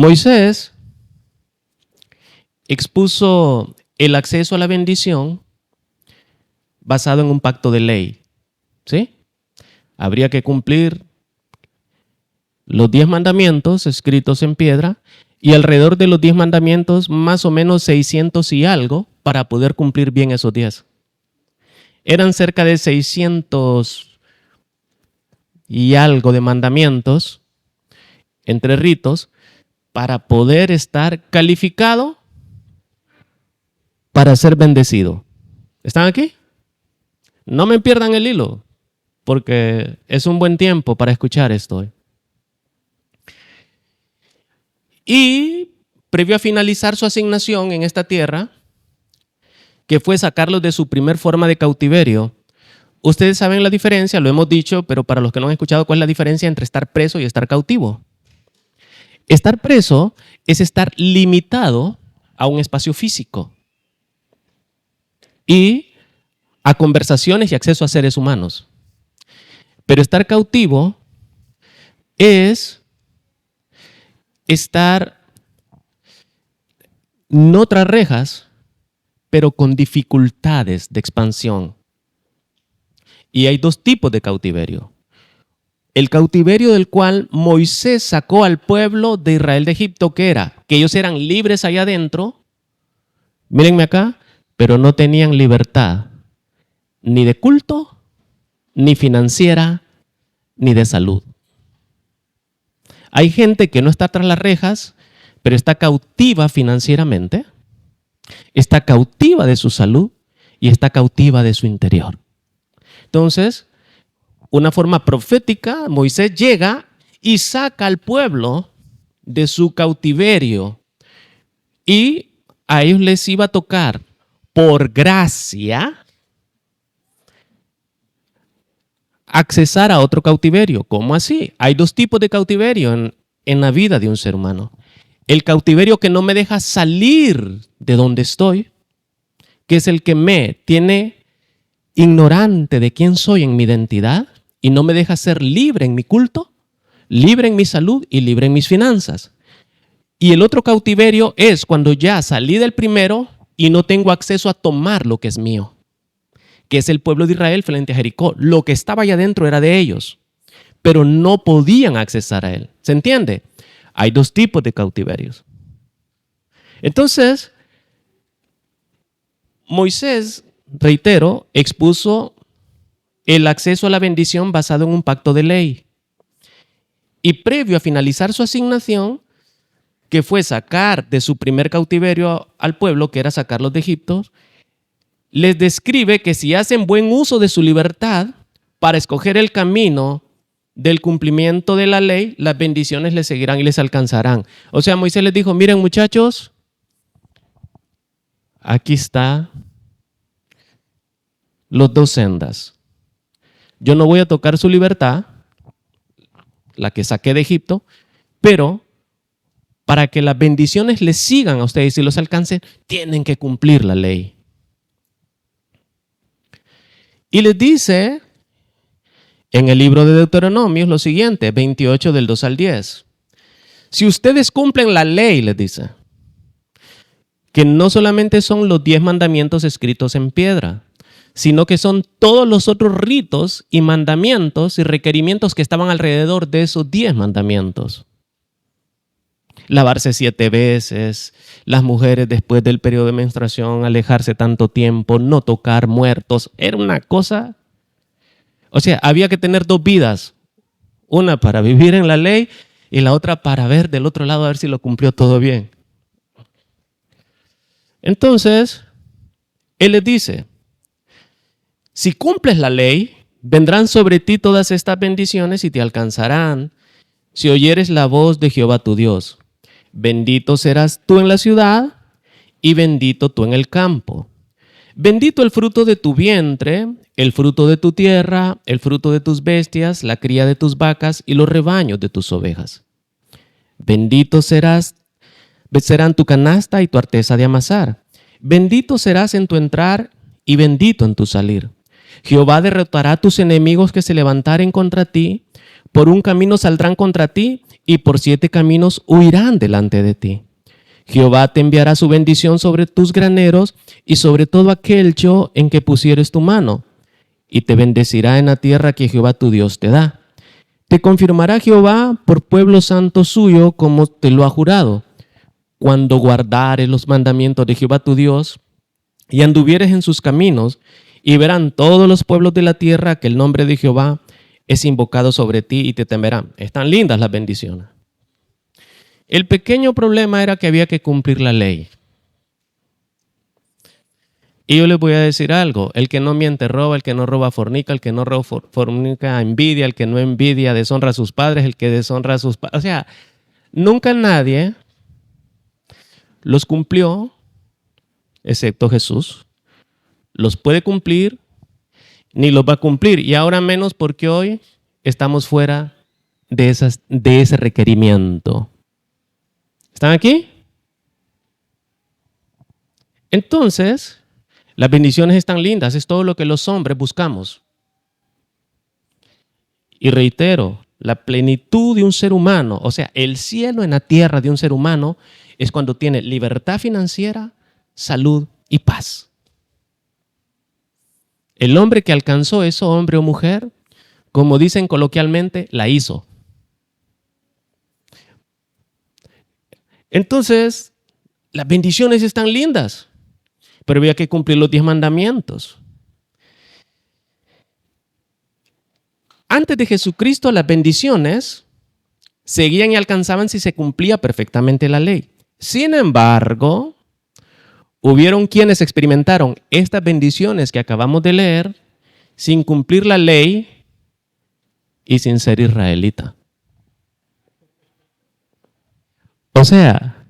Moisés expuso el acceso a la bendición basado en un pacto de ley, ¿sí? Habría que cumplir los 10 mandamientos escritos en piedra y alrededor de los 10 mandamientos más o menos 600 y algo para poder cumplir bien esos 10. Eran cerca de 600 y algo de mandamientos entre ritos para poder estar calificado para ser bendecido. ¿Están aquí? No me pierdan el hilo, porque es un buen tiempo para escuchar esto. Y previo a finalizar su asignación en esta tierra, que fue sacarlos de su primer forma de cautiverio, ustedes saben la diferencia, lo hemos dicho, pero para los que no han escuchado, ¿cuál es la diferencia entre estar preso y estar cautivo? Estar preso es estar limitado a un espacio físico y a conversaciones y acceso a seres humanos. Pero estar cautivo es estar no tras rejas, pero con dificultades de expansión. Y hay dos tipos de cautiverio. El cautiverio del cual Moisés sacó al pueblo de Israel de Egipto, que era que ellos eran libres allá adentro, mírenme acá, pero no tenían libertad ni de culto, ni financiera, ni de salud. Hay gente que no está tras las rejas, pero está cautiva financieramente, está cautiva de su salud y está cautiva de su interior. Entonces, una forma profética, Moisés llega y saca al pueblo de su cautiverio y a ellos les iba a tocar por gracia accesar a otro cautiverio. ¿Cómo así? Hay dos tipos de cautiverio en la vida de un ser humano. El cautiverio que no me deja salir de donde estoy, que es el que me tiene ignorante de quién soy en mi identidad y no me deja ser libre en mi culto, libre en mi salud y libre en mis finanzas. Y el otro cautiverio es cuando ya salí del primero y no tengo acceso a tomar lo que es mío, que es el pueblo de Israel frente a Jericó. Lo que estaba allá adentro era de ellos, pero no podían accesar a él. ¿Se entiende? Hay dos tipos de cautiverios. Entonces, Moisés, reitero, expuso el acceso a la bendición basado en un pacto de ley. Y previo a finalizar su asignación, que fue sacar de su primer cautiverio al pueblo, que era sacarlos de Egipto, les describe que si hacen buen uso de su libertad para escoger el camino del cumplimiento de la ley, las bendiciones les seguirán y les alcanzarán. O sea, Moisés les dijo, miren muchachos, aquí está los dos sendas. Yo no voy a tocar su libertad, la que saqué de Egipto, pero para que las bendiciones les sigan a ustedes y los alcancen, tienen que cumplir la ley. Y les dice en el libro de Deuteronomio lo siguiente, 28 del 2 al 10. Si ustedes cumplen la ley, les dice, que no solamente son los 10 mandamientos escritos en piedra, sino que son todos los otros ritos y mandamientos y requerimientos que estaban alrededor de esos 10 mandamientos. Lavarse 7 veces, las mujeres después del periodo de menstruación, alejarse tanto tiempo, no tocar muertos. Era una cosa, o sea, había que tener dos vidas. Una para vivir en la ley y la otra para ver del otro lado a ver si lo cumplió todo bien. Entonces, él les dice, si cumples la ley, vendrán sobre ti todas estas bendiciones y te alcanzarán si oyeres la voz de Jehová tu Dios. Bendito serás tú en la ciudad y bendito tú en el campo. Bendito el fruto de tu vientre, el fruto de tu tierra, el fruto de tus bestias, la cría de tus vacas y los rebaños de tus ovejas. Bendito serán tu canasta y tu arteza de amasar. Bendito serás en tu entrar y bendito en tu salir. Jehová derrotará a tus enemigos que se levantaren contra ti. Por un camino saldrán contra ti y por 7 caminos huirán delante de ti. Jehová te enviará su bendición sobre tus graneros y sobre todo aquello en que pusieres tu mano, y te bendecirá en la tierra que Jehová tu Dios te da. Te confirmará Jehová por pueblo santo suyo como te lo ha jurado, cuando guardares los mandamientos de Jehová tu Dios y anduvieres en sus caminos, y verán todos los pueblos de la tierra que el nombre de Jehová es invocado sobre ti y te temerán. Están lindas las bendiciones. El pequeño problema era que había que cumplir la ley. Y yo les voy a decir algo: el que no miente roba, el que no roba fornica, el que no roba fornica envidia, el que no envidia deshonra a sus padres, el que deshonra a sus padres. O sea, nunca nadie los cumplió, excepto Jesús. Los puede cumplir, ni los va a cumplir. Y ahora menos porque hoy estamos fuera de ese requerimiento. ¿Están aquí? Entonces, las bendiciones están lindas, es todo lo que los hombres buscamos. Y reitero, la plenitud de un ser humano, o sea, el cielo en la tierra de un ser humano, es cuando tiene libertad financiera, salud y paz. El hombre que alcanzó eso, hombre o mujer, como dicen coloquialmente, la hizo. Entonces, las bendiciones están lindas, pero había que cumplir los 10 mandamientos. Antes de Jesucristo, las bendiciones seguían y alcanzaban si se cumplía perfectamente la ley. Sin embargo, hubieron quienes experimentaron estas bendiciones que acabamos de leer sin cumplir la ley y sin ser israelita. O sea,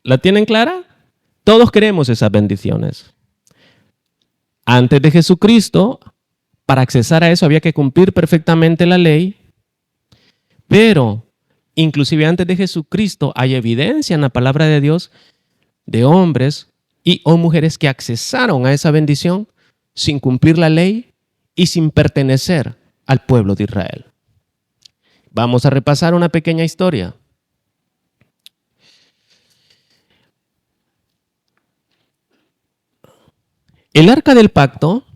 ¿la tienen clara? Todos queremos esas bendiciones. Antes de Jesucristo, para accesar a eso había que cumplir perfectamente la ley, pero inclusive antes de Jesucristo hay evidencia en la palabra de Dios de hombres y o mujeres que accesaron a esa bendición sin cumplir la ley y sin pertenecer al pueblo de Israel. Vamos a repasar una pequeña historia. El arca del pacto,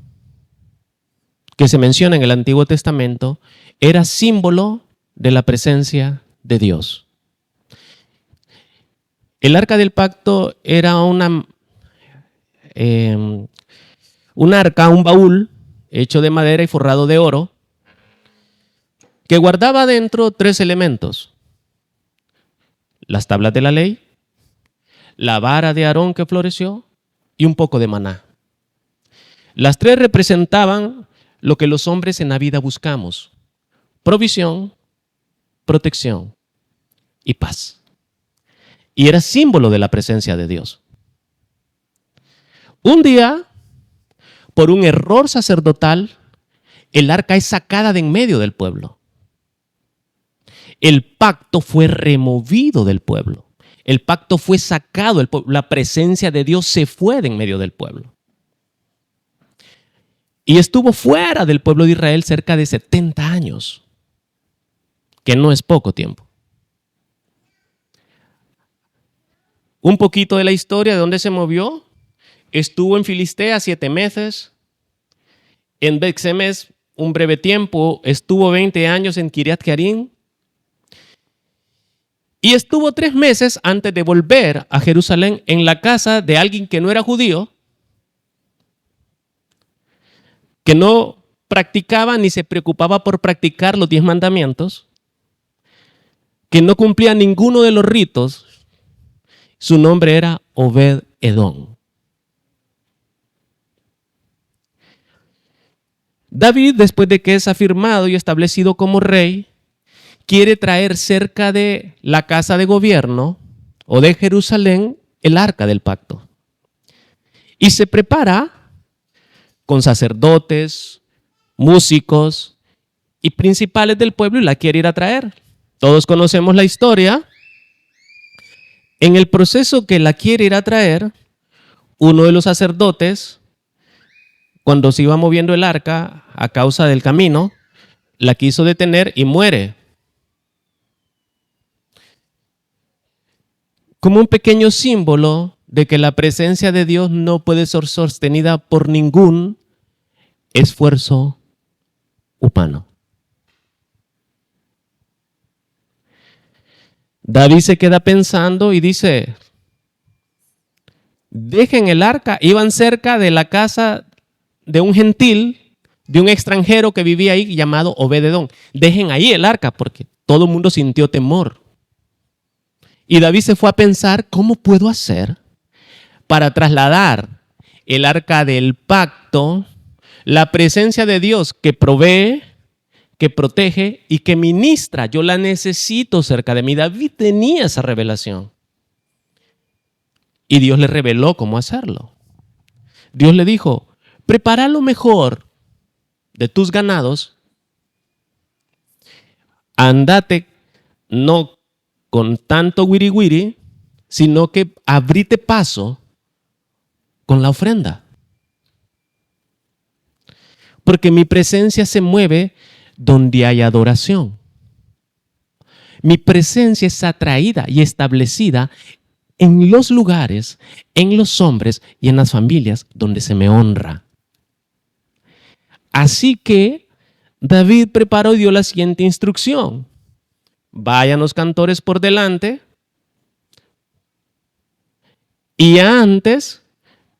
que se menciona en el Antiguo Testamento, era símbolo de la presencia de Dios. El arca del pacto era un arca, un baúl hecho de madera y forrado de oro, que guardaba dentro 3 elementos: las tablas de la ley, la vara de Aarón que floreció y un poco de maná. Las 3 representaban lo que los hombres en la vida buscamos: provisión, protección y paz. Y era símbolo de la presencia de Dios. Un día, por un error sacerdotal, el arca es sacada de en medio del pueblo. El pacto fue removido del pueblo. El pacto fue sacado del pueblo. La presencia de Dios se fue de en medio del pueblo. Y estuvo fuera del pueblo de Israel cerca de 70 años, que no es poco tiempo. Un poquito de la historia de dónde se movió. Estuvo en Filistea 7 meses, en Bet-Semes un breve tiempo, estuvo 20 años en Kiriat Jearim y estuvo 3 meses antes de volver a Jerusalén en la casa de alguien que no era judío, que no practicaba ni se preocupaba por practicar los 10 mandamientos, que no cumplía ninguno de los ritos. Su nombre era Obed-Edom. David, después de que es afirmado y establecido como rey, quiere traer cerca de la casa de gobierno o de Jerusalén el arca del pacto. Y se prepara con sacerdotes, músicos y principales del pueblo y la quiere ir a traer. Todos conocemos la historia. En el proceso que la quiere ir a traer, uno de los sacerdotes, cuando se iba moviendo el arca a causa del camino, la quiso detener y muere. Como un pequeño símbolo de que la presencia de Dios no puede ser sostenida por ningún esfuerzo humano. David se queda pensando y dice, dejen el arca. Iban cerca de la casa de un gentil, de un extranjero que vivía ahí llamado Obed-edom. Dejen ahí el arca porque todo el mundo sintió temor. Y David se fue a pensar, ¿cómo puedo hacer para trasladar el arca del pacto, la presencia de Dios que provee, que protege y que ministra? Yo la necesito cerca de mí. David tenía esa revelación. Y Dios le reveló cómo hacerlo. Dios le dijo, prepara lo mejor de tus ganados, andate no con tanto wiri wiri, sino que abrite paso con la ofrenda. Porque mi presencia se mueve donde hay adoración. Mi presencia es atraída y establecida en los lugares, en los hombres y en las familias donde se me honra. Así que David preparó y dio la siguiente instrucción. Vayan los cantores por delante y antes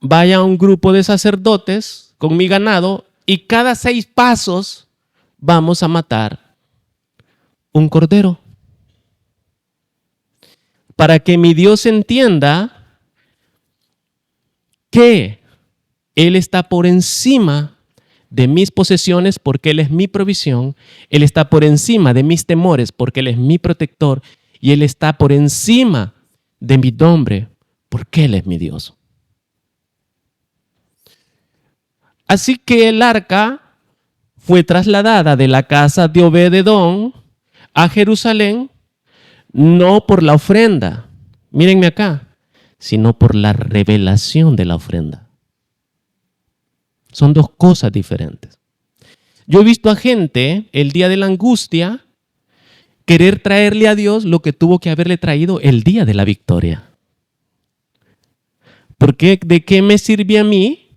vaya un grupo de sacerdotes con mi ganado y cada 6 pasos vamos a matar un cordero. Para que mi Dios entienda que Él está por encima de mis posesiones porque Él es mi provisión, Él está por encima de mis temores porque Él es mi protector y Él está por encima de mi nombre porque Él es mi Dios. Así que el arca fue trasladada de la casa de Obed-edom a Jerusalén, no por la ofrenda, mírenme acá, sino por la revelación de la ofrenda. Son 2 cosas diferentes. Yo he visto a gente el día de la angustia querer traerle a Dios lo que tuvo que haberle traído el día de la victoria. Porque ¿de qué me sirve a mí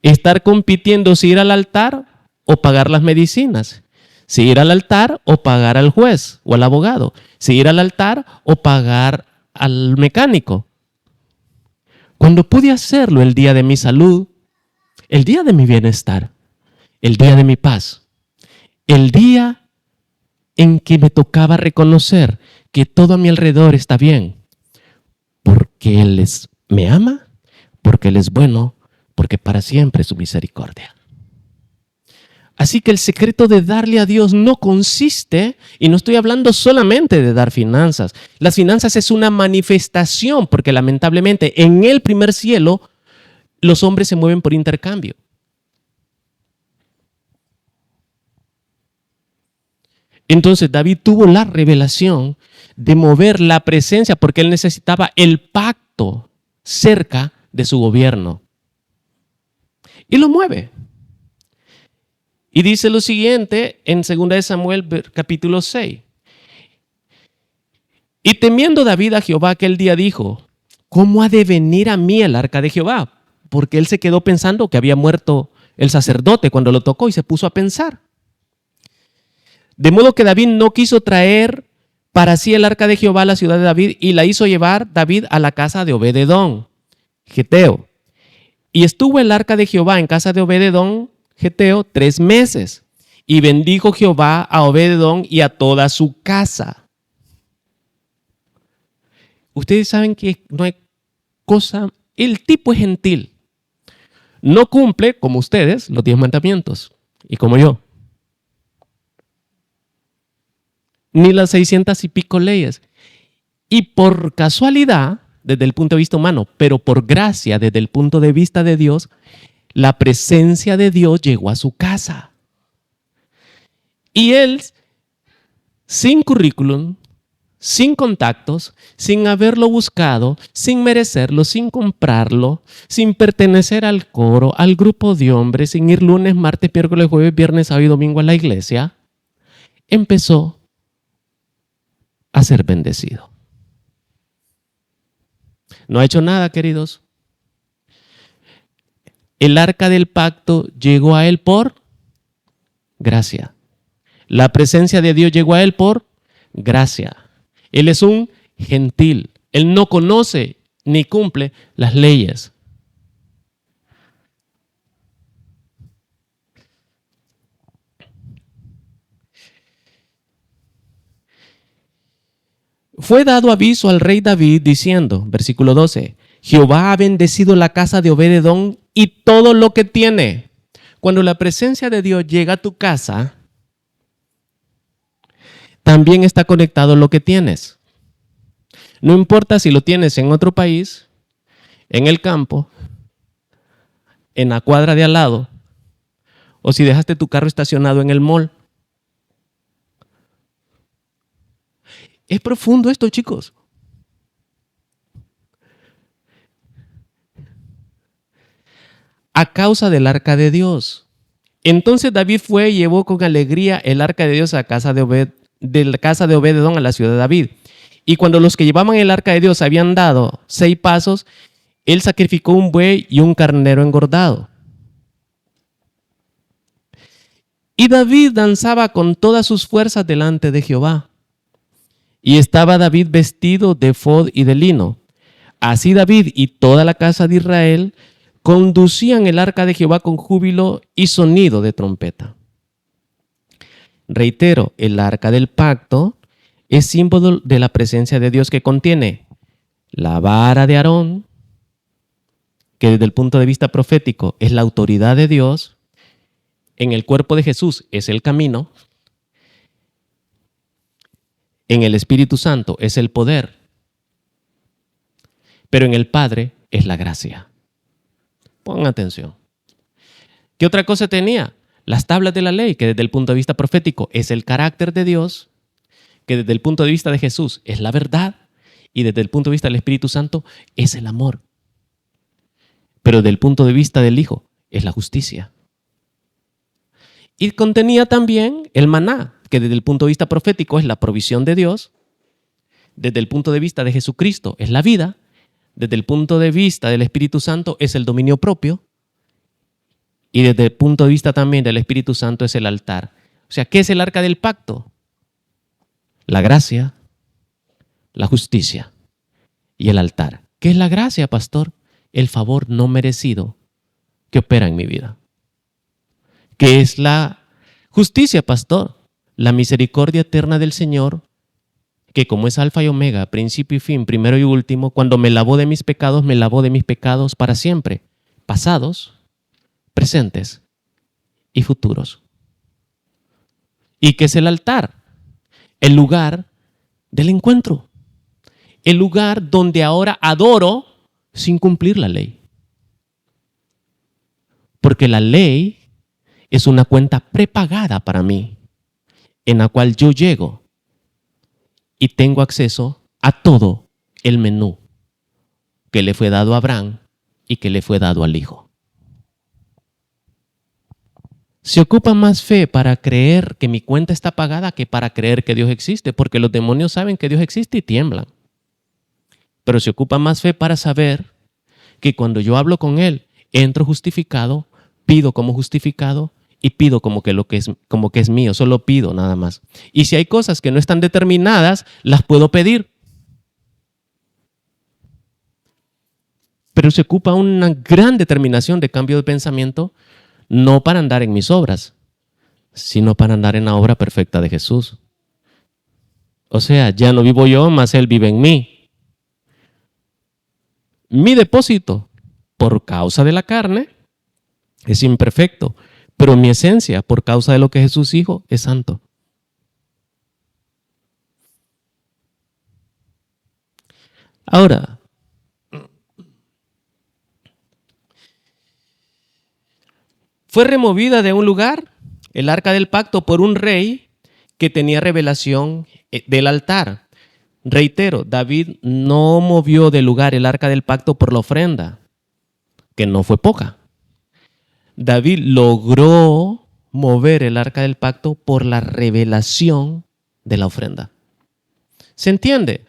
estar compitiendo si ir al altar o pagar las medicinas? Si ir al altar o pagar al juez o al abogado. Si ir al altar o pagar al mecánico. Cuando pude hacerlo el día de mi salud, el día de mi bienestar, el día de mi paz, el día en que me tocaba reconocer que todo a mi alrededor está bien, porque Él me ama, porque Él es bueno, porque para siempre es su misericordia. Así que el secreto de darle a Dios no consiste, y no estoy hablando solamente de dar finanzas. Las finanzas es una manifestación, porque lamentablemente en el primer cielo los hombres se mueven por intercambio. Entonces David tuvo la revelación de mover la presencia porque él necesitaba el pacto cerca de su gobierno. Y lo mueve. Y dice lo siguiente en 2 de Samuel capítulo 6. Y temiendo David a Jehová aquel día dijo, ¿cómo ha de venir a mí el arca de Jehová? Porque él se quedó pensando que había muerto el sacerdote cuando lo tocó y se puso a pensar. De modo que David no quiso traer para sí el arca de Jehová a la ciudad de David y la hizo llevar David a la casa de Obed-edom, geteo. Y estuvo el arca de Jehová en casa de Obed-edom, geteo, 3 meses. Y bendijo Jehová a Obed-edom y a toda su casa. Ustedes saben que no hay cosa, el tipo es gentil. No cumple, como ustedes, los 10 mandamientos y como yo. Ni las 600 y pico leyes. Y por casualidad, desde el punto de vista humano, pero por gracia, desde el punto de vista de Dios, la presencia de Dios llegó a su casa. Y él, sin currículum, sin contactos, sin haberlo buscado, sin merecerlo, sin comprarlo, sin pertenecer al coro, al grupo de hombres, sin ir lunes, martes, miércoles, jueves, viernes, sábado y domingo a la iglesia, empezó a ser bendecido. No ha hecho nada, queridos. El arca del pacto llegó a él por gracia. La presencia de Dios llegó a él por gracia. Él es un gentil. Él no conoce ni cumple las leyes. Fue dado aviso al rey David diciendo, versículo 12, Jehová ha bendecido la casa de Obed-edom y todo lo que tiene. Cuando la presencia de Dios llega a tu casa, también está conectado lo que tienes. No importa si lo tienes en otro país, en el campo, en la cuadra de al lado, o si dejaste tu carro estacionado en el mall. Es profundo esto, chicos. A causa del arca de Dios. Entonces David fue y llevó con alegría el arca de Dios a de la casa de Obed-edom a la ciudad de David. Y cuando los que llevaban el arca de Dios habían dado 6 pasos, él sacrificó un buey y un carnero engordado. Y David danzaba con todas sus fuerzas delante de Jehová. Y estaba David vestido de efod y de lino. Así David y toda la casa de Israel conducían el arca de Jehová con júbilo y sonido de trompeta. Reitero, el arca del pacto es símbolo de la presencia de Dios que contiene la vara de Aarón, que desde el punto de vista profético es la autoridad de Dios. En el cuerpo de Jesús es el camino. En el Espíritu Santo es el poder. Pero en el Padre es la gracia. Pongan atención. ¿Qué otra cosa tenía? Las tablas de la ley, que desde el punto de vista profético es el carácter de Dios, que desde el punto de vista de Jesús es la verdad, y desde el punto de vista del Espíritu Santo es el amor. Pero desde el punto de vista del Hijo es la justicia. Y contenía también el maná, que desde el punto de vista profético es la provisión de Dios, desde el punto de vista de Jesucristo es la vida, desde el punto de vista del Espíritu Santo es el dominio propio, y desde el punto de vista también del Espíritu Santo es el altar. O sea, ¿qué es el arca del pacto? La gracia, la justicia y el altar. ¿Qué es la gracia, pastor? El favor no merecido que opera en mi vida. ¿Qué es la justicia, pastor? La misericordia eterna del Señor, que como es alfa y omega, principio y fin, primero y último, cuando me lavó de mis pecados, me lavó de mis pecados para siempre, pasados, presentes y futuros. ¿Y qué es el altar? El lugar del encuentro. El lugar donde ahora adoro sin cumplir la ley. Porque la ley es una cuenta prepagada para mí, en la cual yo llego y tengo acceso a todo el menú que le fue dado a Abraham y que le fue dado al Hijo. Se ocupa más fe para creer que mi cuenta está pagada que para creer que Dios existe, porque los demonios saben que Dios existe y tiemblan. Pero se ocupa más fe para saber que cuando yo hablo con Él, entro justificado, pido como justificado y pido como que es mío, solo pido nada más. Y si hay cosas que no están determinadas, las puedo pedir. Pero se ocupa una gran determinación de cambio de pensamiento, no para andar en mis obras, sino para andar en la obra perfecta de Jesús. O sea, ya no vivo yo, más Él vive en mí. Mi depósito, por causa de la carne, es imperfecto, pero mi esencia, por causa de lo que Jesús dijo, es santo. Ahora, fue removida de un lugar, el arca del pacto, por un rey que tenía revelación del altar. Reitero, David no movió del lugar el arca del pacto por la ofrenda, que no fue poca. David logró mover el arca del pacto por la revelación de la ofrenda. ¿Se entiende?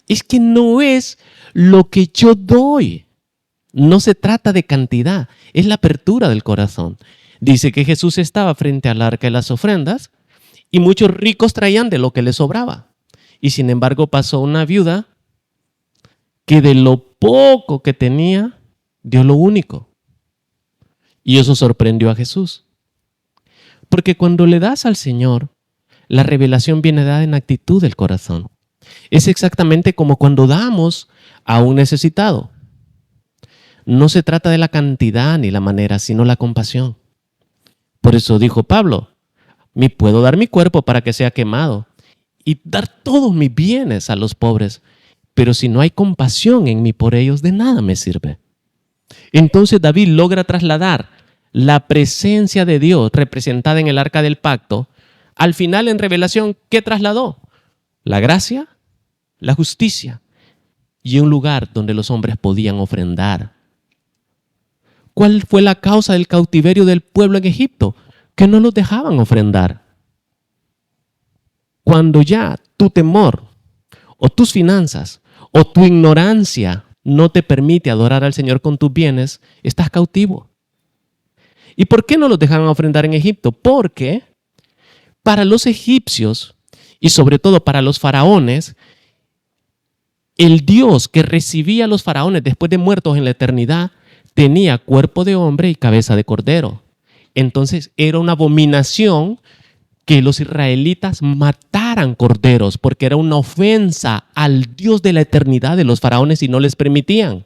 Es que no es lo que yo doy. No se trata de cantidad, es la apertura del corazón. Dice que Jesús estaba frente al arca de las ofrendas y muchos ricos traían de lo que les sobraba. Y sin embargo pasó una viuda que de lo poco que tenía, dio lo único. Y eso sorprendió a Jesús. Porque cuando le das al Señor, la revelación viene dada en actitud del corazón. Es exactamente como cuando damos a un necesitado. No se trata de la cantidad ni la manera, sino la compasión. Por eso dijo Pablo, me puedo dar mi cuerpo para que sea quemado y dar todos mis bienes a los pobres, pero si no hay compasión en mí por ellos, de nada me sirve. Entonces David logra trasladar la presencia de Dios representada en el arca del pacto. Al final en revelación, ¿qué trasladó? La gracia, la justicia y un lugar donde los hombres podían ofrendar. ¿Cuál fue la causa del cautiverio del pueblo en Egipto? Que no los dejaban ofrendar. Cuando ya tu temor o tus finanzas o tu ignorancia no te permite adorar al Señor con tus bienes, estás cautivo. ¿Y por qué no los dejaban ofrendar en Egipto? Porque para los egipcios y sobre todo para los faraones, el Dios que recibía a los faraones después de muertos en la eternidad tenía cuerpo de hombre y cabeza de cordero. Entonces era una abominación que los israelitas mataran corderos porque era una ofensa al Dios de la eternidad de los faraones y no les permitían.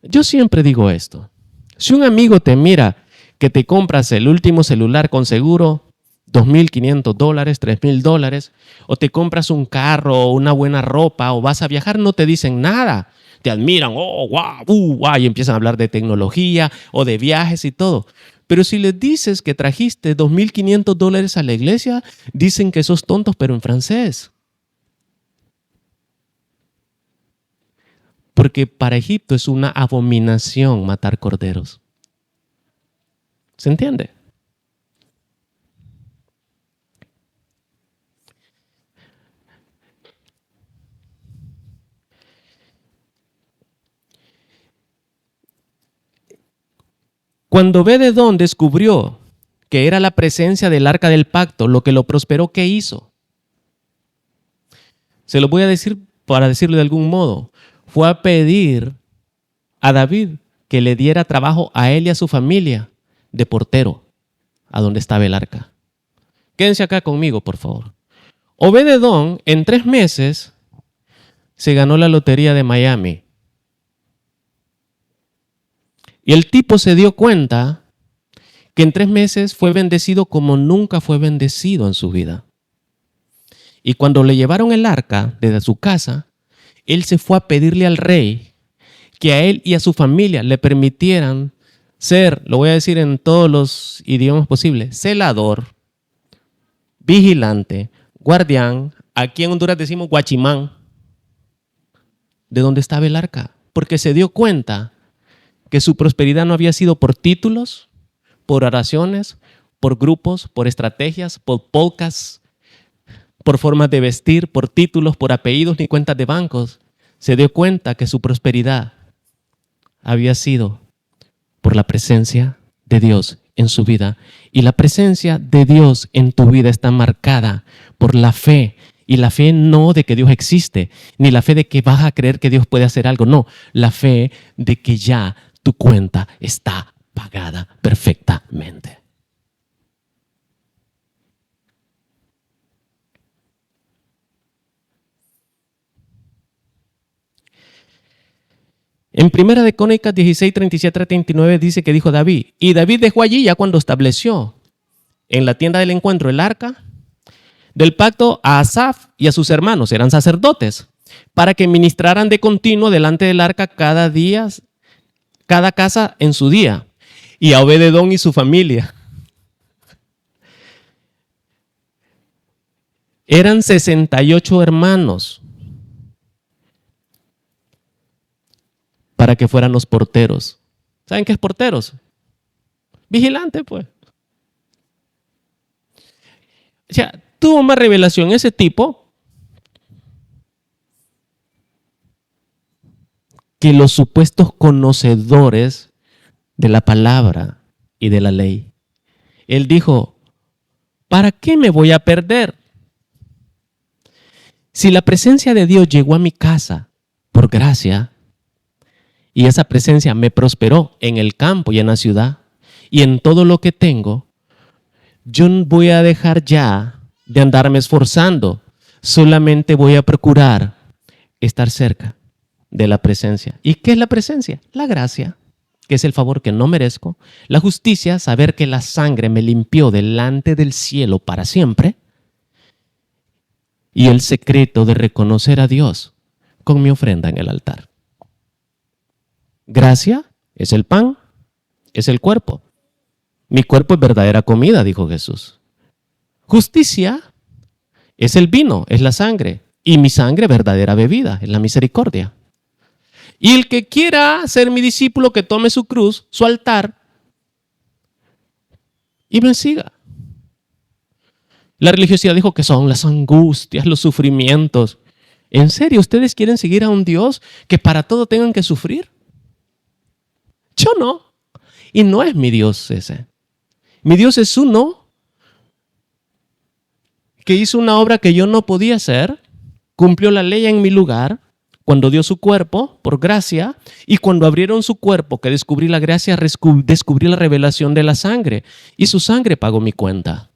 Yo siempre digo esto. Si un amigo te mira que te compras el último celular con seguro, $2,500, $3,000, o te compras un carro o una buena ropa o vas a viajar, no te dicen nada. Te admiran, oh, guau, y empiezan a hablar de tecnología o de viajes y todo. Pero si les dices que trajiste $2,500 a la iglesia, dicen que sos tontos, pero en francés. Porque para Egipto es una abominación matar corderos. ¿Se entiende? Cuando Obed-Edom descubrió que era la presencia del arca del pacto lo que lo prosperó, ¿qué hizo? Se lo voy a decir para decirlo de algún modo. Fue a pedir a David que le diera trabajo a él y a su familia de portero a donde estaba el arca. Quédense acá conmigo, por favor. Obed-Edom en 3 meses se ganó la lotería de Miami. Y el tipo se dio cuenta que en 3 meses fue bendecido como nunca fue bendecido en su vida. Y cuando le llevaron el arca desde su casa, él se fue a pedirle al rey que a él y a su familia le permitieran ser, lo voy a decir en todos los idiomas posibles, celador, vigilante, guardián. Aquí en Honduras decimos guachimán, de donde estaba el arca, porque se dio cuenta que su prosperidad no había sido por títulos, por oraciones, por grupos, por estrategias, por podcasts, por formas de vestir, por títulos, por apellidos ni cuentas de bancos. Se dio cuenta que su prosperidad había sido por la presencia de Dios en su vida. Y la presencia de Dios en tu vida está marcada por la fe. Y la fe no de que Dios existe, ni la fe de que vas a creer que Dios puede hacer algo. No, la fe de que ya tu cuenta está pagada perfectamente. En Primera de Crónicas 16, 37 a 39 dice que dijo David, y David dejó allí ya cuando estableció en la tienda del encuentro el arca del pacto a Asaf y a sus hermanos, eran sacerdotes, para que ministraran de continuo delante del arca cada día, cada casa en su día, y a Obed-Edom y su familia. Eran 68 hermanos para que fueran los porteros. ¿Saben qué es porteros? Vigilante, pues. O sea, tuvo más revelación ese tipo que los supuestos conocedores de la palabra y de la ley. Él dijo, ¿para qué me voy a perder? Si la presencia de Dios llegó a mi casa por gracia, y esa presencia me prosperó en el campo y en la ciudad, y en todo lo que tengo, yo no voy a dejar ya de andarme esforzando. Solamente voy a procurar estar cerca de la presencia. ¿Y qué es la presencia? La gracia, que es el favor que no merezco. La justicia, saber que la sangre me limpió delante del cielo para siempre. Y el secreto de reconocer a Dios con mi ofrenda en el altar. Gracia es el pan, es el cuerpo. Mi cuerpo es verdadera comida, dijo Jesús. Justicia es el vino, es la sangre. Y mi sangre verdadera bebida, es la misericordia. Y el que quiera ser mi discípulo, que tome su cruz, su altar, y me siga. La religiosidad dijo que son las angustias, los sufrimientos. ¿En serio ustedes quieren seguir a un Dios que para todo tengan que sufrir? Yo no. Y no es mi Dios ese. Mi Dios es uno que hizo una obra que yo no podía hacer, cumplió la ley en mi lugar, cuando dio su cuerpo por gracia, y cuando abrieron su cuerpo, que descubrí la gracia, descubrí la revelación de la sangre, y su sangre pagó mi cuenta.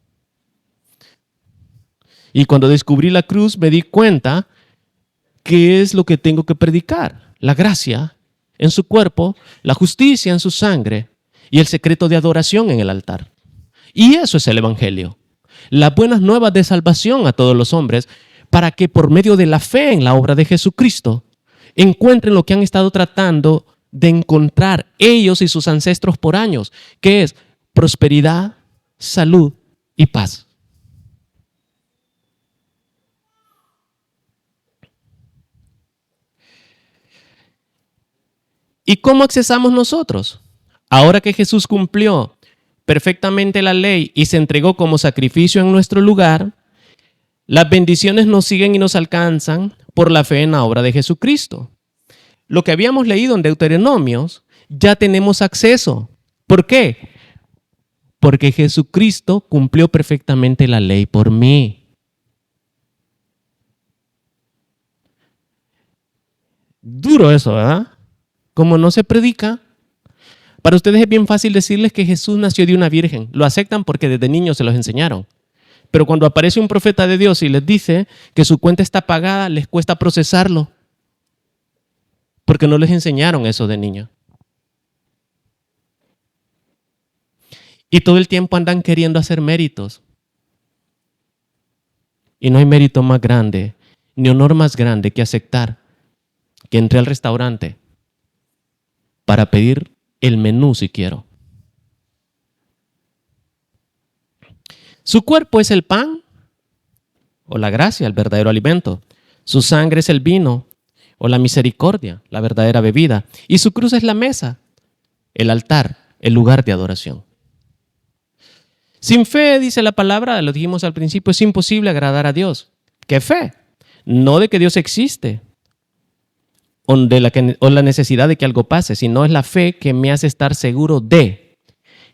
Y cuando descubrí la cruz, me di cuenta qué es lo que tengo que predicar: la gracia en su cuerpo, la justicia en su sangre y el secreto de adoración en el altar. Y eso es el evangelio. Las buenas nuevas de salvación a todos los hombres, para que por medio de la fe en la obra de Jesucristo encuentren lo que han estado tratando de encontrar ellos y sus ancestros por años, que es prosperidad, salud y paz. ¿Y cómo accesamos nosotros? Ahora que Jesús cumplió perfectamente la ley y se entregó como sacrificio en nuestro lugar, las bendiciones nos siguen y nos alcanzan por la fe en la obra de Jesucristo. Lo que habíamos leído en Deuteronomios, ya tenemos acceso. ¿Por qué? Porque Jesucristo cumplió perfectamente la ley por mí. Duro eso, ¿verdad? Como no se predica. Para ustedes es bien fácil decirles que Jesús nació de una virgen. Lo aceptan porque desde niños se los enseñaron. Pero cuando aparece un profeta de Dios y les dice que su cuenta está pagada, les cuesta procesarlo. Porque no les enseñaron eso de niño. Y todo el tiempo andan queriendo hacer méritos. Y no hay mérito más grande, ni honor más grande que aceptar que entré al restaurante para pedir el menú si quiero. Su cuerpo es el pan o la gracia, el verdadero alimento. Su sangre es el vino o la misericordia, la verdadera bebida. Y su cruz es la mesa, el altar, el lugar de adoración. Sin fe, dice la palabra, lo dijimos al principio, es imposible agradar a Dios. ¿Qué fe? No de que Dios existe o la necesidad de que algo pase, sino es la fe que me hace estar seguro de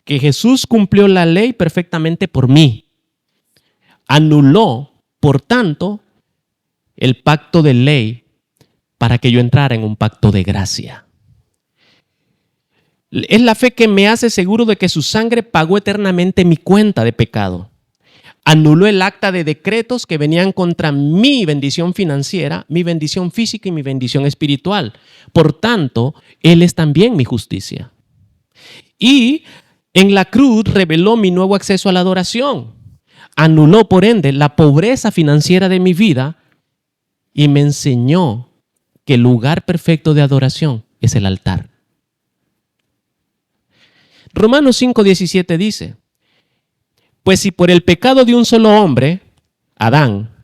que Jesús cumplió la ley perfectamente por mí. Anuló, por tanto, el pacto de ley para que yo entrara en un pacto de gracia. Es la fe que me hace seguro de que su sangre pagó eternamente mi cuenta de pecado. Anuló el acta de decretos que venían contra mi bendición financiera, mi bendición física y mi bendición espiritual. Por tanto, Él es también mi justicia. Y en la cruz reveló mi nuevo acceso a la adoración. Anuló, por ende, la pobreza financiera de mi vida y me enseñó que el lugar perfecto de adoración es el altar. Romanos 5:17 dice: pues si por el pecado de un solo hombre, Adán,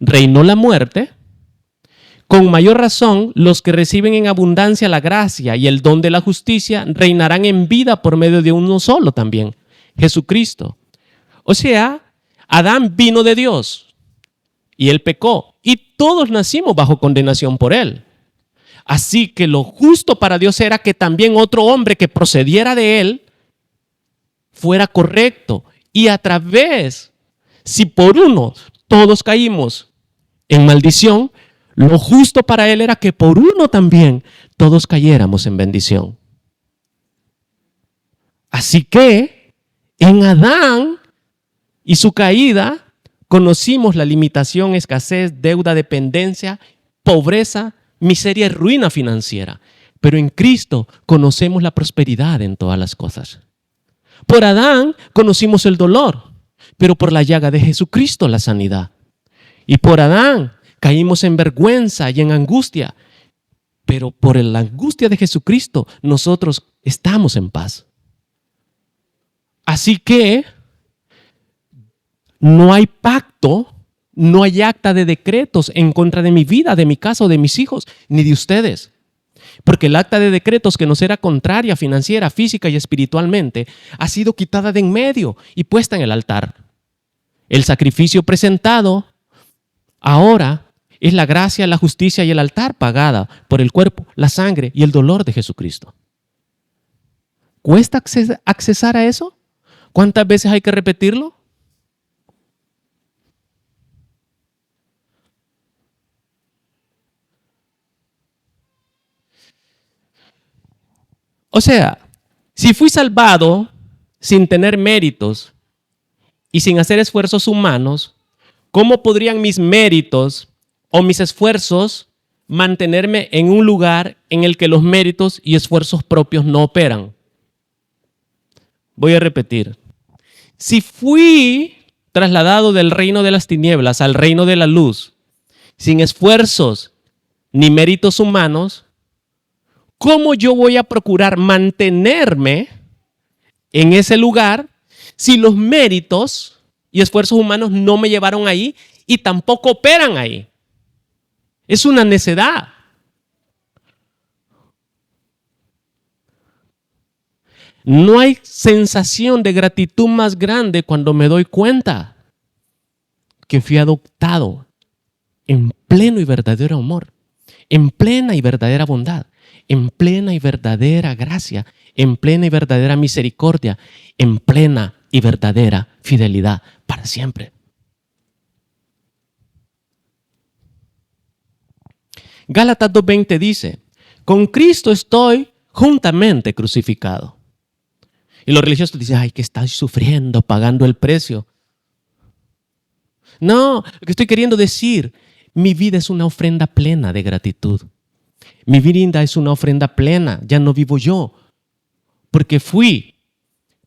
reinó la muerte, con mayor razón los que reciben en abundancia la gracia y el don de la justicia reinarán en vida por medio de uno solo también, Jesucristo. O sea, Adán vino de Dios y él pecó y todos nacimos bajo condenación por él. Así que lo justo para Dios era que también otro hombre que procediera de él fuera correcto. Y a través, si por uno todos caímos en maldición, lo justo para él era que por uno también todos cayéramos en bendición. Así que en Adán y su caída conocimos la limitación, escasez, deuda, dependencia, pobreza, miseria y ruina financiera. Pero en Cristo conocemos la prosperidad en todas las cosas. Por Adán conocimos el dolor, pero por la llaga de Jesucristo la sanidad. Y por Adán caímos en vergüenza y en angustia, pero por la angustia de Jesucristo nosotros estamos en paz. Así que no hay pacto, no hay acta de decretos en contra de mi vida, de mi casa o de mis hijos, ni de ustedes. Porque el acta de decretos que nos era contraria financiera, física y espiritualmente ha sido quitada de en medio y puesta en el altar. El sacrificio presentado ahora es la gracia, la justicia y el altar pagada por el cuerpo, la sangre y el dolor de Jesucristo. ¿Cuesta accesar a eso? ¿Cuántas veces hay que repetirlo? O sea, si fui salvado sin tener méritos y sin hacer esfuerzos humanos, ¿cómo podrían mis méritos o mis esfuerzos mantenerme en un lugar en el que los méritos y esfuerzos propios no operan? Voy a repetir. Si fui trasladado del reino de las tinieblas al reino de la luz, sin esfuerzos ni méritos humanos, ¿cómo yo voy a procurar mantenerme en ese lugar si los méritos y esfuerzos humanos no me llevaron ahí y tampoco operan ahí? Es una necedad. No hay sensación de gratitud más grande cuando me doy cuenta que fui adoptado en pleno y verdadero amor, en plena y verdadera bondad, en plena y verdadera gracia, en plena y verdadera misericordia, en plena y verdadera fidelidad para siempre. Gálatas 2:20 dice, con Cristo estoy juntamente crucificado. Y los religiosos dicen, ay, que estás sufriendo, pagando el precio. No, lo que estoy queriendo decir, mi vida es una ofrenda plena de gratitud. Mi vida es una ofrenda plena, ya no vivo yo, porque fui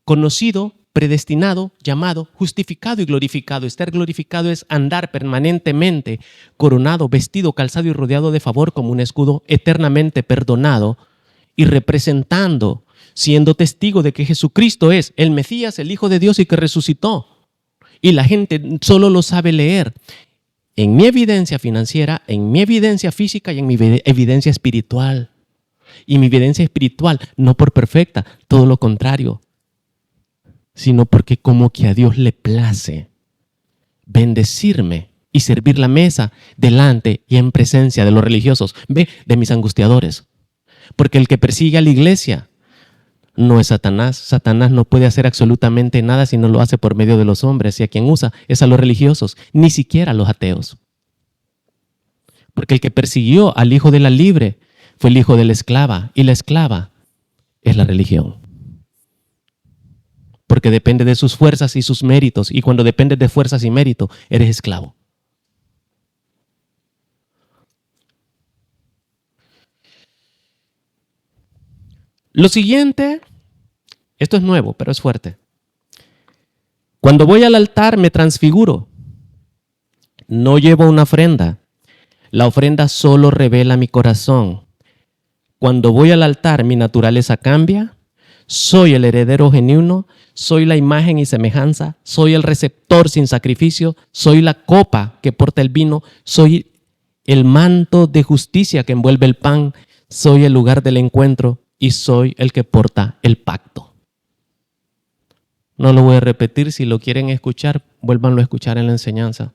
conocido, predestinado, llamado, justificado y glorificado. Estar glorificado es andar permanentemente coronado, vestido, calzado y rodeado de favor como un escudo, eternamente perdonado y representando, siendo testigo de que Jesucristo es el Mesías, el Hijo de Dios y que resucitó. Y la gente solo lo sabe leer en mi evidencia financiera, en mi evidencia física y en mi evidencia espiritual. Y mi evidencia espiritual no por perfecta, todo lo contrario, sino porque como que a Dios le place bendecirme y servir la mesa delante y en presencia de los religiosos, de mis angustiadores. Porque el que persigue a la iglesia no es Satanás. Satanás no puede hacer absolutamente nada si no lo hace por medio de los hombres. Y a quien usa es a los religiosos, ni siquiera a los ateos. Porque el que persiguió al hijo de la libre fue el hijo de la esclava. Y la esclava es la religión. Porque depende de sus fuerzas y sus méritos. Y cuando dependes de fuerzas y mérito, eres esclavo. Lo siguiente, esto es nuevo, pero es fuerte. Cuando voy al altar me transfiguro. No llevo una ofrenda. La ofrenda solo revela mi corazón. Cuando voy al altar mi naturaleza cambia. Soy el heredero genuino, soy la imagen y semejanza, soy el receptor sin sacrificio, soy la copa que porta el vino, soy el manto de justicia que envuelve el pan, soy el lugar del encuentro y soy el que porta el pacto. No lo voy a repetir, si lo quieren escuchar, vuélvanlo a escuchar en la enseñanza,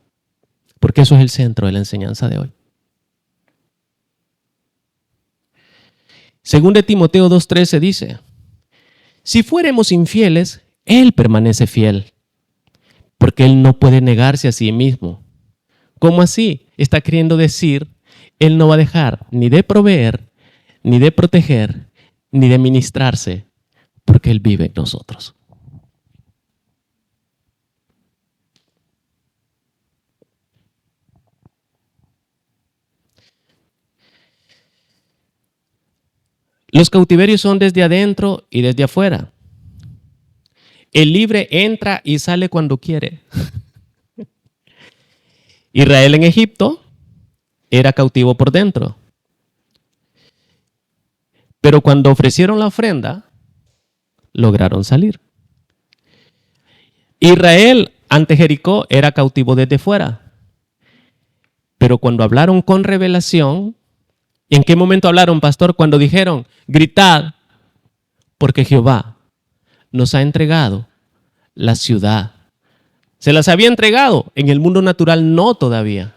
porque eso es el centro de la enseñanza de hoy. Según de Timoteo 2:13 dice, si fuéramos infieles, Él permanece fiel, porque Él no puede negarse a sí mismo. ¿Cómo así? Está queriendo decir, Él no va a dejar ni de proveer, ni de proteger, ni de ministrarse, porque Él vive en nosotros. Los cautiverios son desde adentro y desde afuera. El libre entra y sale cuando quiere. Israel en Egipto era cautivo por dentro. Pero cuando ofrecieron la ofrenda, lograron salir. Israel ante Jericó era cautivo desde fuera. Pero cuando hablaron con revelación, ¿en qué momento hablaron, pastor? Cuando dijeron, gritad, porque Jehová nos ha entregado la ciudad. Se las había entregado, en el mundo natural no todavía.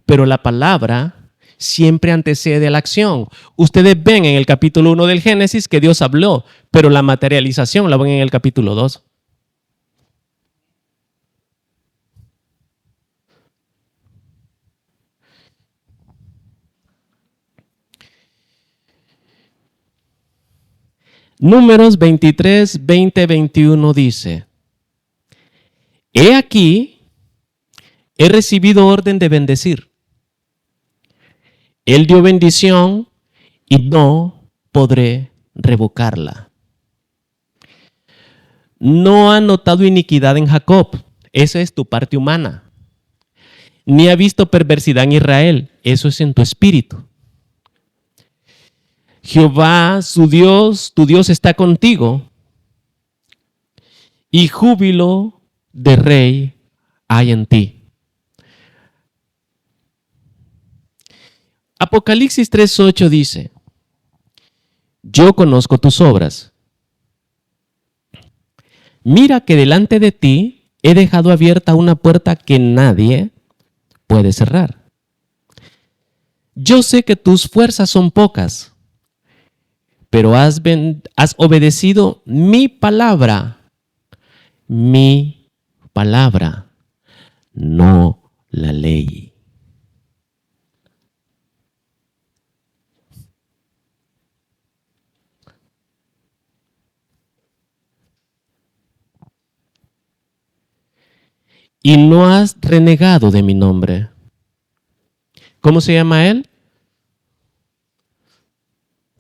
Pero la palabra siempre antecede a la acción. Ustedes ven en el capítulo 1 del Génesis que Dios habló, pero la materialización la ven en el capítulo 2. Números 23, 20, 21 dice, he aquí, he recibido orden de bendecir. Él dio bendición y no podré revocarla. No ha notado iniquidad en Jacob, esa es tu parte humana. Ni ha visto perversidad en Israel, eso es en tu espíritu. Jehová, su Dios, tu Dios está contigo, y júbilo de rey hay en ti. Apocalipsis 3:8 dice, yo conozco tus obras. Mira que delante de ti he dejado abierta una puerta que nadie puede cerrar. Yo sé que tus fuerzas son pocas, pero has obedecido mi palabra, no la ley. Y no has renegado de mi nombre. ¿Cómo se llama él?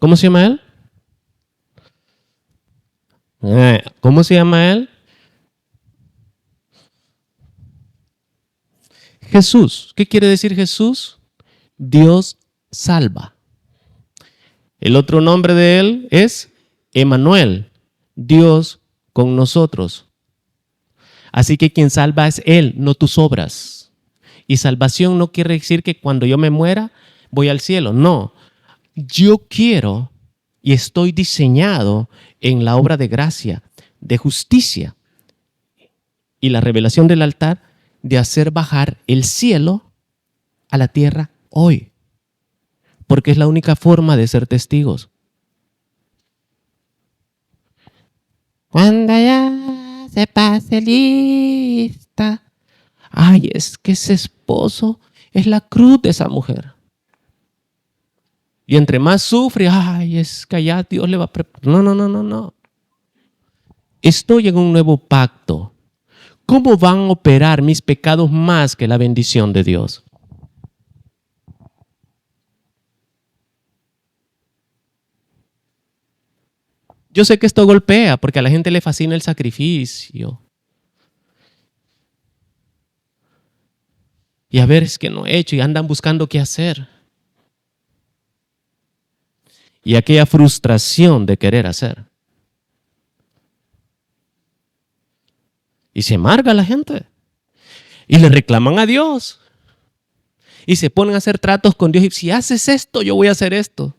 ¿Cómo se llama él? ¿Cómo se llama él? Jesús. ¿Qué quiere decir Jesús? Dios salva. El otro nombre de él es Emmanuel, Dios con nosotros. Así que quien salva es Él, no tus obras. Y salvación no quiere decir que cuando yo me muera voy al cielo. No, yo quiero y estoy diseñado en la obra de gracia, de justicia y la revelación del altar de hacer bajar el cielo a la tierra hoy. Porque es la única forma de ser testigos. Cuando ya se pase lista. Ay, es que ese esposo es la cruz de esa mujer. Y entre más sufre, ay, es que allá Dios le va a preparar. No. Estoy en un nuevo pacto. ¿Cómo van a operar mis pecados más que la bendición de Dios? Yo sé que esto golpea porque a la gente le fascina el sacrificio. Y a ver, es que no he hecho y andan buscando qué hacer. y aquella frustración de querer hacer. Y se amarga la gente. Y le reclaman a Dios. Y se ponen a hacer tratos con Dios. Y si haces esto, yo voy a hacer esto.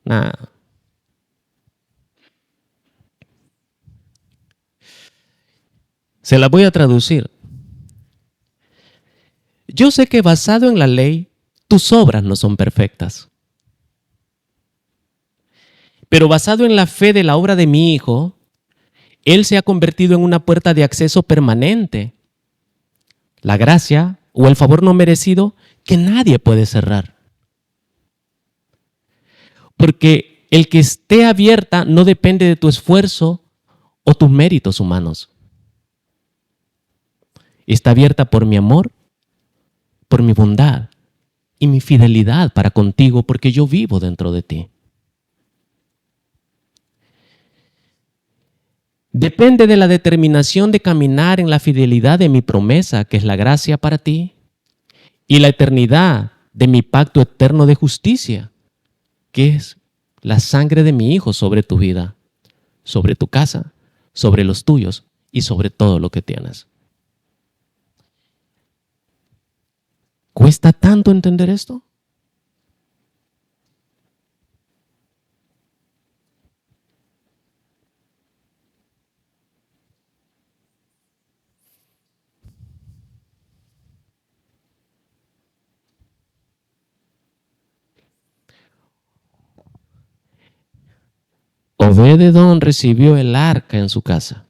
Nada. Se las voy a traducir. Yo sé que basado en la ley, tus obras no son perfectas. Pero basado en la fe de la obra de mi Hijo, Él se ha convertido en una puerta de acceso permanente. La gracia o el favor no merecido que nadie puede cerrar. Porque el que esté abierta no depende de tu esfuerzo o tus méritos humanos. Está abierta por mi amor, por mi bondad y mi fidelidad para contigo, porque yo vivo dentro de ti. Depende de la determinación de caminar en la fidelidad de mi promesa, que es la gracia para ti, y la eternidad de mi pacto eterno de justicia, que es la sangre de mi Hijo sobre tu vida, sobre tu casa, sobre los tuyos y sobre todo lo que tienes. ¿Cuesta tanto entender esto? Obed-Edom recibió el arca en su casa.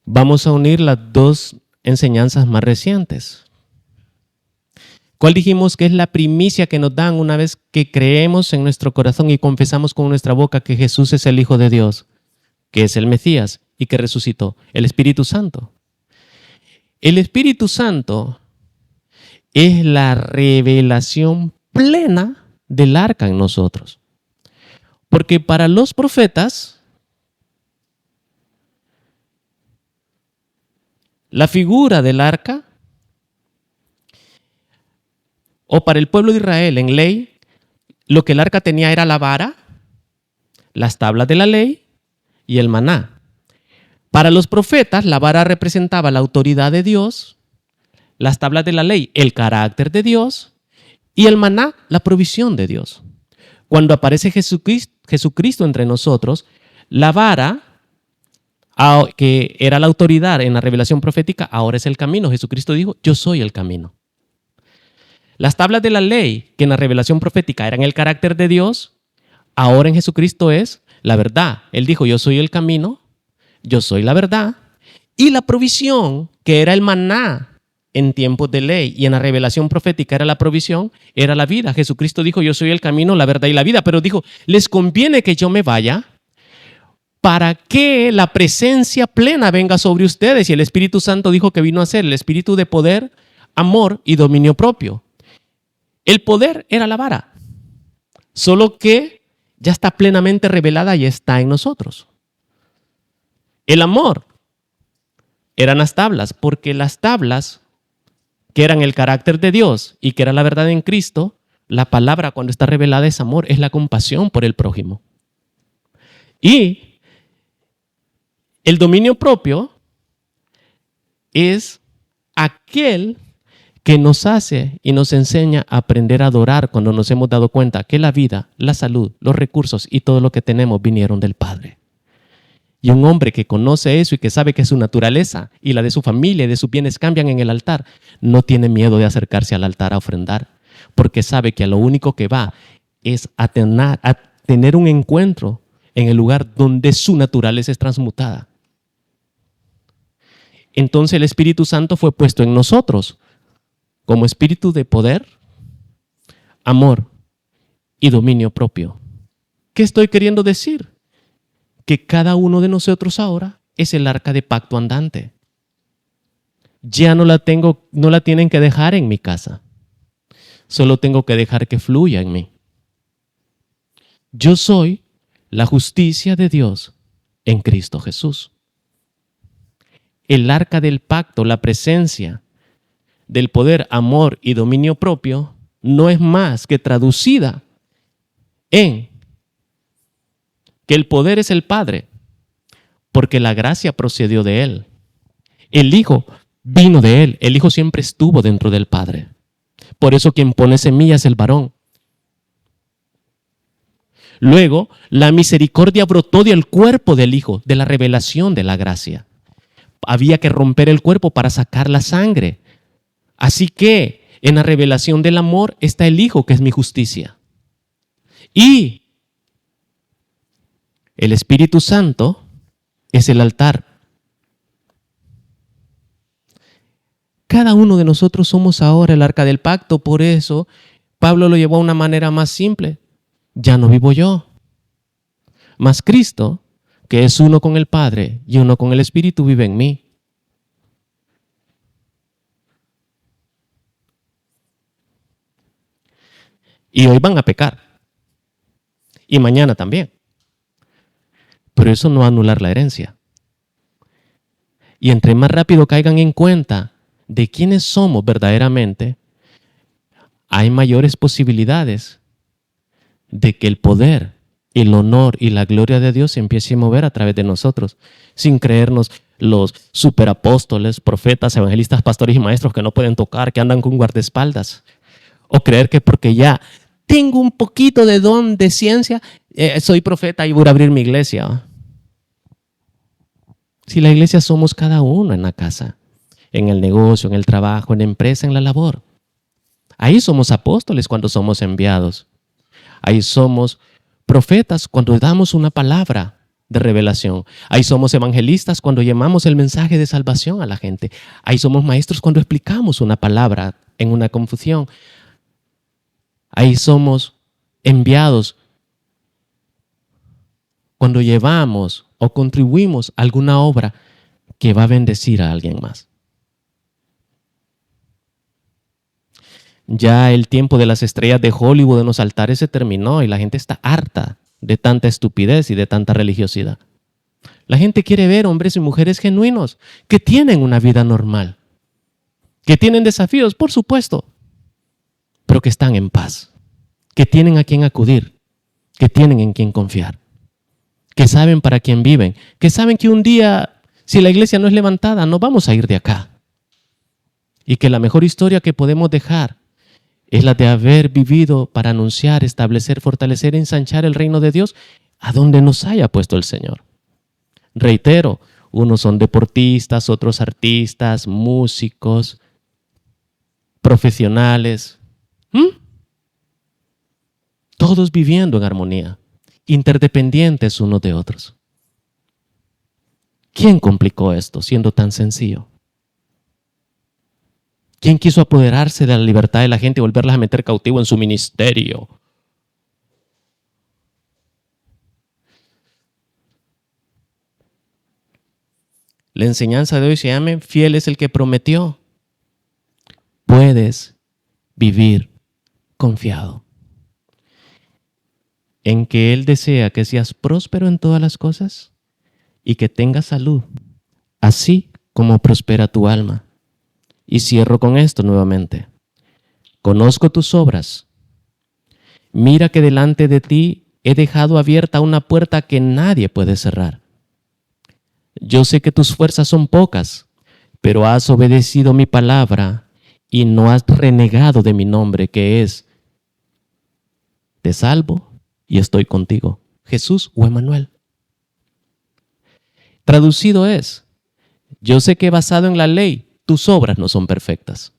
Vamos a unir las dos enseñanzas más recientes. ¿Cuál dijimos que es la primicia que nos dan una vez que creemos en nuestro corazón y confesamos con nuestra boca que Jesús es el Hijo de Dios, que es el Mesías y que resucitó? El Espíritu Santo. El Espíritu Santo es la revelación plena del arca en nosotros. Porque para los profetas, la figura del arca, o para el pueblo de Israel en ley, lo que el arca tenía era la vara, las tablas de la ley y el maná. Para los profetas, la vara representaba la autoridad de Dios, las tablas de la ley, el carácter de Dios, y el maná, la provisión de Dios. Cuando aparece Jesucristo entre nosotros, la vara, que era la autoridad en la revelación profética, ahora es el camino. Jesucristo dijo, yo soy el camino. Las tablas de la ley, que en la revelación profética eran el carácter de Dios, ahora en Jesucristo es la verdad. Él dijo, yo soy el camino, yo soy la verdad. Y la provisión, que era el maná en tiempos de ley y en la revelación profética era la provisión, era la vida. Jesucristo dijo, yo soy el camino, la verdad y la vida. Pero dijo, les conviene que yo me vaya para que la presencia plena venga sobre ustedes. Y el Espíritu Santo dijo que vino a ser el espíritu de poder, amor y dominio propio. El poder era la vara, solo que ya está plenamente revelada y está en nosotros. El amor eran las tablas, porque las tablas, que eran el carácter de Dios y que era la verdad en Cristo, la palabra cuando está revelada es amor, es la compasión por el prójimo. Y el dominio propio es aquel que nos hace y nos enseña a aprender a adorar cuando nos hemos dado cuenta que la vida, la salud, los recursos y todo lo que tenemos vinieron del Padre. Y un hombre que conoce eso y que sabe que su naturaleza y la de su familia y de sus bienes cambian en el altar, no tiene miedo de acercarse al altar a ofrendar, porque sabe que a lo único que va es a tener un encuentro en el lugar donde su naturaleza es transmutada. Entonces el Espíritu Santo fue puesto en nosotros como espíritu de poder, amor y dominio propio. ¿Qué estoy queriendo decir? Que cada uno de nosotros ahora es el arca de pacto andante. Ya no la tienen que dejar en mi casa. Solo tengo que dejar que fluya en mí. Yo soy la justicia de Dios en Cristo Jesús. el arca del pacto, la presencia del poder, amor y dominio propio, no es más que traducida en que el poder es el Padre, porque la gracia procedió de Él. El Hijo vino de Él. El Hijo siempre estuvo dentro del Padre. Por eso quien pone semilla es el varón. Luego, la misericordia brotó del cuerpo del Hijo, de la revelación de la gracia. Había que romper el cuerpo para sacar la sangre. Así que en la revelación del amor está el Hijo, que es mi justicia. Y el Espíritu Santo es el altar. Cada uno de nosotros somos ahora el arca del pacto. Por eso Pablo lo llevó a una manera más simple. Ya no vivo yo, mas Cristo, que es uno con el Padre y uno con el Espíritu, vive en mí. Y hoy van a pecar. Y mañana también. Pero eso no va a anular la herencia. Y entre más rápido caigan en cuenta de quiénes somos verdaderamente, hay mayores posibilidades de que el poder, el honor y la gloria de Dios se empiece a mover a través de nosotros, sin creernos los superapóstoles, profetas, evangelistas, pastores y maestros que no pueden tocar, que andan con guardaespaldas. O creer que porque ya tengo un poquito de don de ciencia, soy profeta y voy a abrir mi iglesia. Si la iglesia somos cada uno en la casa, en el negocio, en el trabajo, en la empresa, en la labor. Ahí somos apóstoles cuando somos enviados. Ahí somos profetas cuando damos una palabra de revelación. Ahí somos evangelistas cuando llamamos el mensaje de salvación a la gente. Ahí somos maestros cuando explicamos una palabra en una confusión. Ahí somos enviados cuando llevamos o contribuimos a alguna obra que va a bendecir a alguien más. Ya el tiempo de las estrellas de Hollywood en los altares se terminó y la gente está harta de tanta estupidez y de tanta religiosidad. La gente quiere ver hombres y mujeres genuinos que tienen una vida normal, que tienen desafíos, por supuesto, pero que están en paz, que tienen a quien acudir, que tienen en quien confiar, que saben para quién viven, que saben que un día, si la iglesia no es levantada, no vamos a ir de acá. Y que la mejor historia que podemos dejar es la de haber vivido para anunciar, establecer, fortalecer, ensanchar el reino de Dios a donde nos haya puesto el Señor. Reitero, unos son deportistas, otros artistas, músicos, profesionales. Todos viviendo en armonía, interdependientes unos de otros. ¿Quién complicó esto siendo tan sencillo? ¿Quién quiso apoderarse de la libertad de la gente y volverlas a meter cautivo en su ministerio? La enseñanza de hoy se llama fiel es el que prometió. Puedes vivir confiado en que Él desea que seas próspero en todas las cosas y que tengas salud, así como prospera tu alma. Y cierro con esto nuevamente. Conozco tus obras. Mira que delante de ti he dejado abierta una puerta que nadie puede cerrar. Yo sé que tus fuerzas son pocas, pero has obedecido mi palabra y no has renegado de mi nombre, que es: te salvo y estoy contigo. Jesús o Emmanuel. Traducido es: yo sé que basado en la ley, tus obras no son perfectas.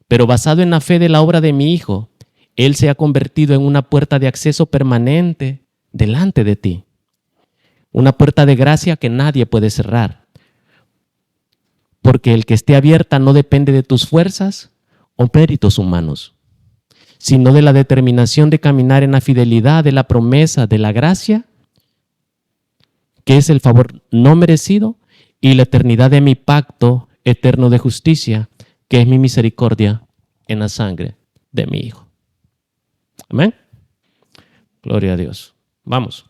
Pero basado en la fe de la obra de mi Hijo, Él se ha convertido en una puerta de acceso permanente delante de ti. Una puerta de gracia que nadie puede cerrar. Porque el que esté abierta no depende de tus fuerzas o méritos humanos, sino de la determinación de caminar en la fidelidad de la promesa de la gracia, que es el favor no merecido, y la eternidad de mi pacto eterno de justicia, que es mi misericordia en la sangre de mi Hijo. Amén. Gloria a Dios. Vamos.